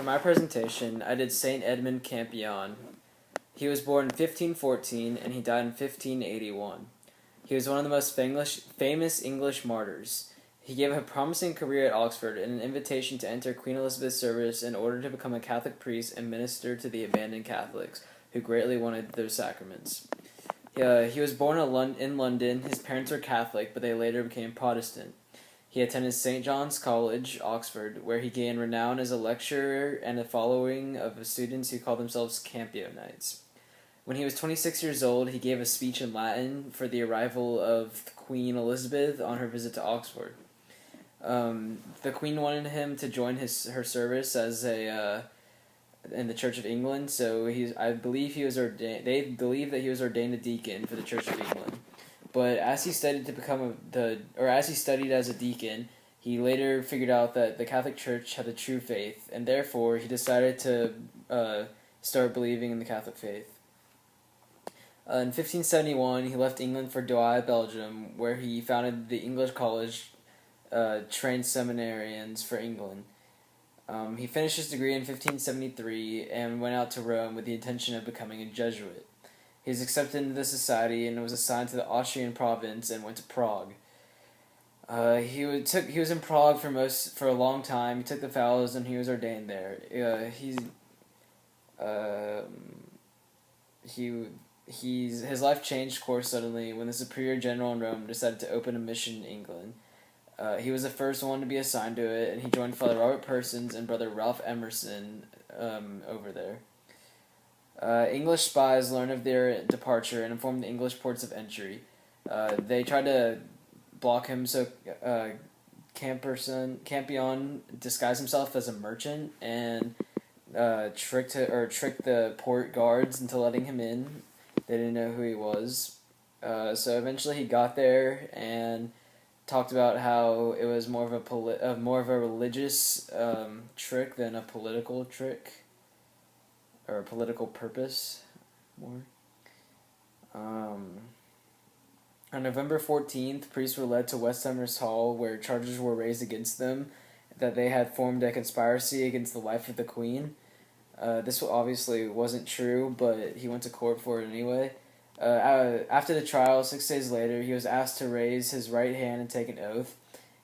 for my presentation, I did Saint Edmund Campion. He was born in 1514 and he died in 1581. He was one of the most famous English martyrs. He gave a promising career at Oxford and an invitation to enter Queen Elizabeth's service in order to become a Catholic priest and minister to the abandoned Catholics, who greatly wanted their sacraments. He was born in London. His parents were Catholic, but they later became Protestant. He attended St. John's College, Oxford, where he gained renown as a lecturer and a following of students who called themselves Campionites. When he was 26 years old, he gave a speech in Latin for the arrival of Queen Elizabeth on her visit to Oxford. The Queen wanted him to join her service as in the Church of England, so I believe he was ordained. They believe that he was ordained a deacon for the Church of England. But as he studied as he studied as a deacon, he later figured out that the Catholic Church had the true faith, and therefore he decided to start believing in the Catholic faith. In 1571, he left England for Douai, Belgium, where he founded the English College, trained seminarians for England. He finished his degree in 1573 and went out to Rome with the intention of becoming a Jesuit. He was accepted into the society and was assigned to the Austrian province and went to Prague. He was in Prague for a long time. He took the vows and he was ordained there. His life changed course suddenly when the Superior General in Rome decided to open a mission in England. He was the first one to be assigned to it, and he joined Father Robert Persons and Brother Ralph Emerson over there. English spies learned of their departure and informed the English ports of entry. They tried to block him, so Campion disguised himself as a merchant and tricked the port guards into letting him in. They didn't know who he was. So eventually he got there and talked about how it was more of a religious trick than a political trick or a political purpose more. On November 14th, priests were led to Westminster Hall where charges were raised against them that they had formed a conspiracy against the life of the Queen. This obviously wasn't true, but he went to court for it anyway. After the trial, 6 days later, he was asked to raise his right hand and take an oath.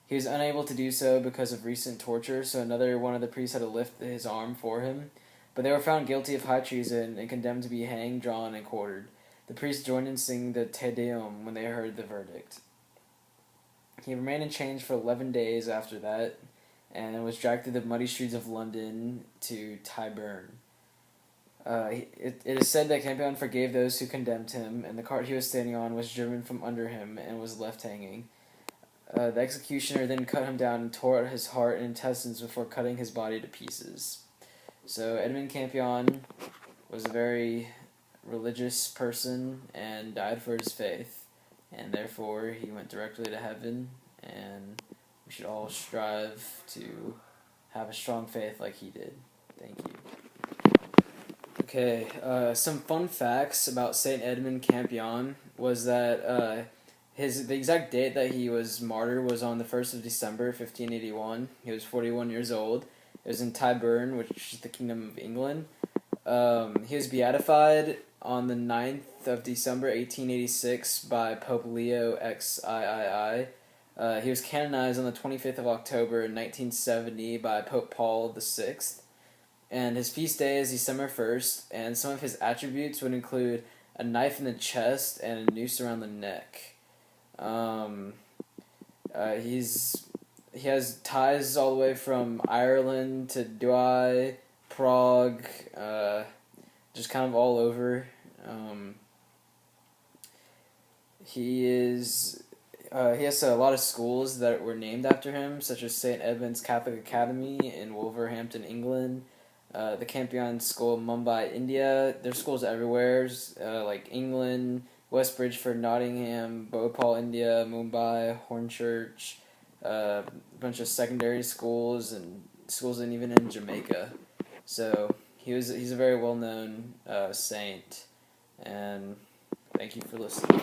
He was unable to do so because of recent torture, so another one of the priests had to lift his arm for him. But they were found guilty of high treason and condemned to be hanged, drawn, and quartered. The priests joined in singing the Te Deum when they heard the verdict. He remained in chains for 11 days after that, and was dragged through the muddy streets of London to Tyburn. It is said that Campion forgave those who condemned him, and the cart he was standing on was driven from under him and was left hanging. The executioner then cut him down and tore out his heart and intestines before cutting his body to pieces. So Edmund Campion was a very religious person and died for his faith, and therefore he went directly to heaven, and we should all strive to have a strong faith like he did. Thank you. Okay, some fun facts about Saint Edmund Campion was that the exact date that he was martyred was on the 1st of December, 1581. He was 41 years old. It was in Tyburn, which is the Kingdom of England. He was beatified on the 9th of December, 1886 by Pope Leo XIII. He was canonized on the 25th of October, 1970 by Pope Paul VI. And his feast day is December 1st, and some of his attributes would include a knife in the chest and a noose around the neck. He has ties all the way from Ireland to Douai, Prague, just kind of all over. He has a lot of schools that were named after him, such as St. Edmund's Catholic Academy in Wolverhampton, England, the Campion School in Mumbai, India. There's schools everywhere, like England, West Bridgeford, Nottingham, Bhopal, India, Mumbai, Hornchurch, a bunch of secondary schools and schools even in Jamaica. So he's a very well-known saint, and thank you for listening.